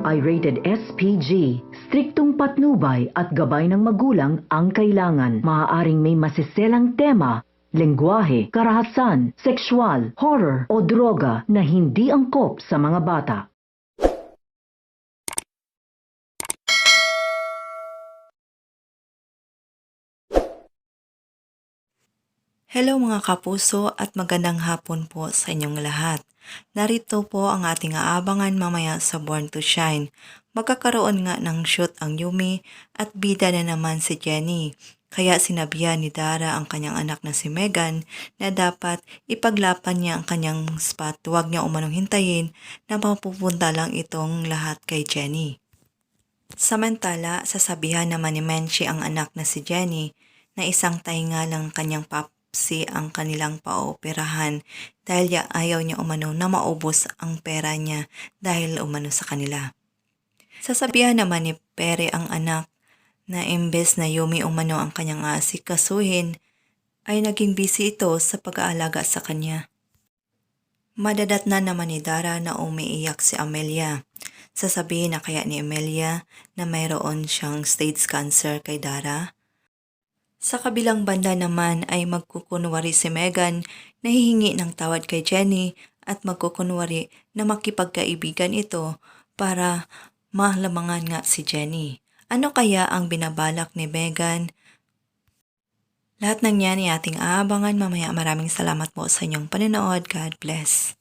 ay rated SPG. Striktong patnubay at gabay ng magulang ang kailangan. Maaaring may masiselang tema, lengguwahe, karahasan, sexual, horror o droga na hindi angkop sa mga bata. Hello mga kapuso at magandang hapon po sa inyong lahat. Narito po ang ating aabangan mamaya sa Born to Shine. Magkakaroon nga ng shoot ang Yumi at bida na naman si Jenny. Kaya sinabihan ni Dara ang kanyang anak na si Megan na dapat ipaglapan niya ang kanyang spot. Huwag niya umanong hintayin na mapupunta lang itong lahat kay Jenny. Samantala, sasabihan naman ni Menchie ang anak na si Jenny na isang tainga lang kanyang papsi ang kanilang paoperahan dahil ayaw niya umano na maubos ang pera niya dahil umano sa kanila. Sasabihan naman ni Pere ang anak na imbes na Yumi umano ang kanyang asikasuhin ay naging busy ito sa pag-aalaga sa kanya. Madadatnan naman ni Dara na umiiyak si Amelia. Sasabihin na kaya ni Amelia na mayroon siyang stage cancer kay Dara. Sa kabilang banda naman ay magkukunwari si Megan na hihingi ng tawad kay Jenny at magkukunwari na makipagkaibigan ito para malamangan nga si Jenny. Ano kaya ang binabalak ni Megan? Lahat ng yan ay ating aabangan mamaya. Maraming salamat po sa inyong panonood. God bless.